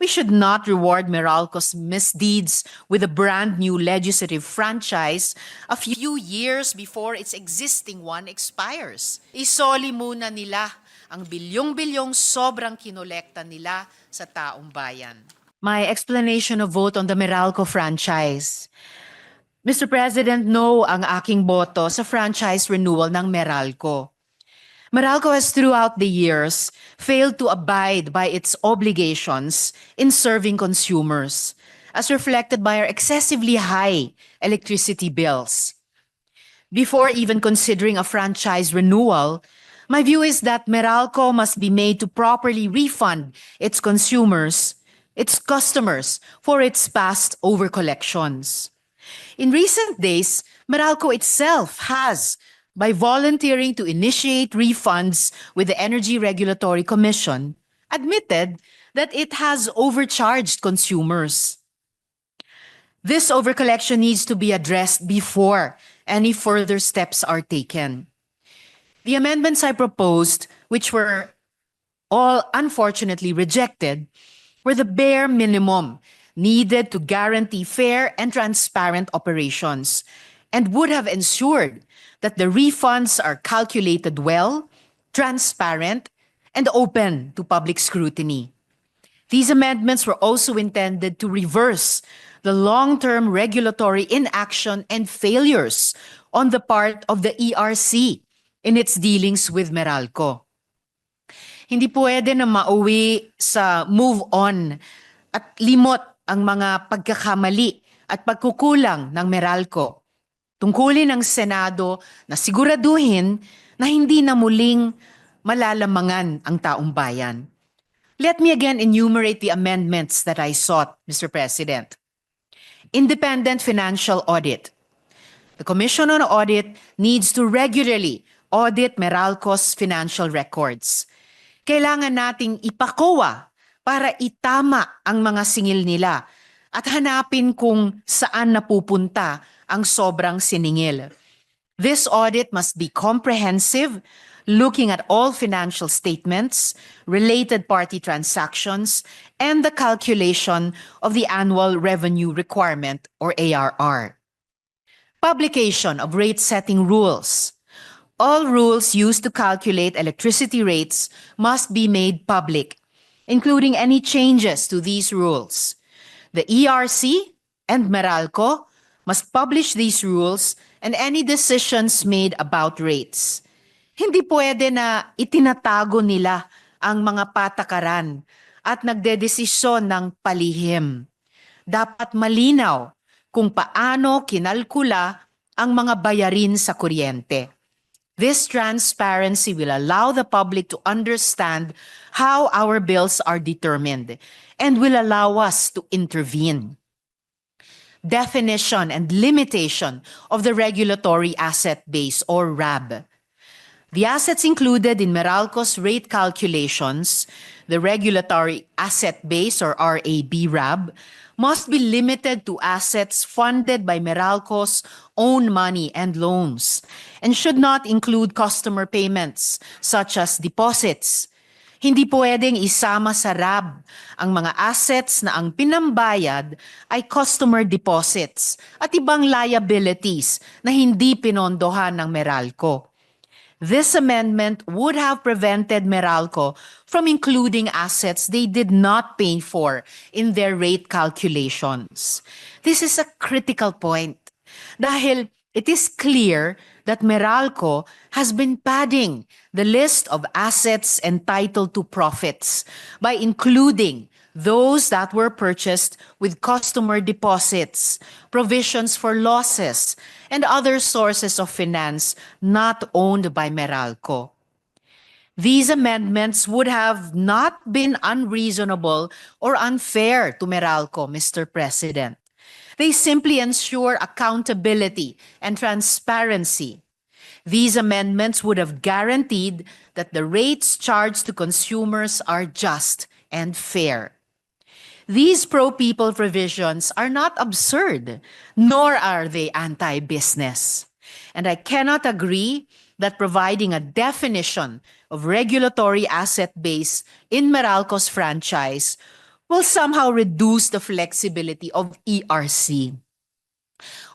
We should not reward Meralco's misdeeds with a brand new legislative franchise a few years before its existing one expires. Isoli muna nila ang bilyong-bilyong sobrang kinolekta nila sa taong bayan. My explanation of vote on the Meralco franchise. Mr. President, no ang aking boto sa franchise renewal ng Meralco. Meralco has throughout the years failed to abide by its obligations in serving consumers, as reflected by our excessively high electricity bills. Before even considering a franchise renewal, my view is that Meralco must be made to properly refund its consumers, its customers, for its past overcollections. In recent days, Meralco itself has, by volunteering to initiate refunds with the Energy Regulatory Commission, admitted that it has overcharged consumers. This overcollection needs to be addressed before any further steps are taken. The amendments I proposed, which were all unfortunately rejected, were the bare minimum needed to guarantee fair and transparent operations and would have ensured that the refunds are calculated well, transparent, and open to public scrutiny. These amendments were also intended to reverse the long-term regulatory inaction and failures on the part of the ERC in its dealings with Meralco. Hindi pwede na mauwi sa move on at limot ang mga pagkakamali at pagkukulang ng Meralco. Tungkulin ng Senado na siguraduhin na hindi na muling malalamangan ang taong bayan. Let me again enumerate the amendments that I sought, Mr. President. Independent financial audit. The Commission on Audit needs to regularly audit Meralco's financial records. Kailangan nating ipakowa para itama ang mga singil nila at hanapin kung saan napupunta ang sobrang siningil. This audit must be comprehensive, looking at all financial statements, related party transactions, and the calculation of the annual revenue requirement or ARR. Publication of rate-setting rules. All rules used to calculate electricity rates must be made public, including any changes to these rules. The ERC and Meralco must publish these rules and any decisions made about rates. Hindi pwede na itinatago nila ang mga patakaran at nagdedesisyon ng palihim. Dapat malinaw kung paano kinalkula ang mga bayarin sa kuryente. This transparency will allow the public to understand how our bills are determined and will allow us to intervene. Definition and limitation of the regulatory asset base or RAB. The assets included in Meralco's rate calculations, the regulatory asset base or RAB, must be limited to assets funded by Meralco's own money and loans and should not include customer payments such as deposits. Hindi pwedeng isama sa RAB ang mga assets na ang pinambayad ay customer deposits at ibang liabilities na hindi pinondohan ng Meralco. This amendment would have prevented Meralco from including assets they did not pay for in their rate calculations. This is a critical point dahil it is clear that Meralco has been padding the list of assets entitled to profits by including those that were purchased with customer deposits, provisions for losses, and other sources of finance not owned by Meralco. These amendments would have not been unreasonable or unfair to Meralco, Mr. President. They simply ensure accountability and transparency. These amendments would have guaranteed that the rates charged to consumers are just and fair. These pro-people provisions are not absurd, nor are they anti-business. And I cannot agree that providing a definition of regulatory asset base in Meralco's franchise will somehow reduce the flexibility of ERC.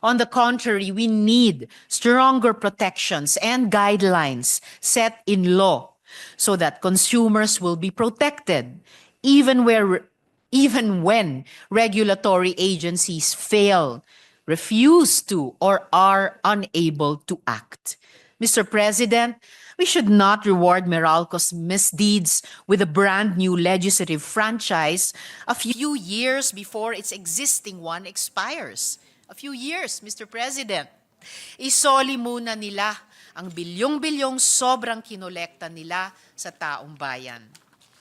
On the contrary, we need stronger protections and guidelines set in law so that consumers will be protected even when regulatory agencies fail, refuse to, or are unable to act. Mr. President, we should not reward Meralco's misdeeds with a brand new legislative franchise a few years before its existing one expires. A few years, Mr. President. Isoli muna nila ang bilyong-bilyong sobrang kinolekta nila sa taong bayan.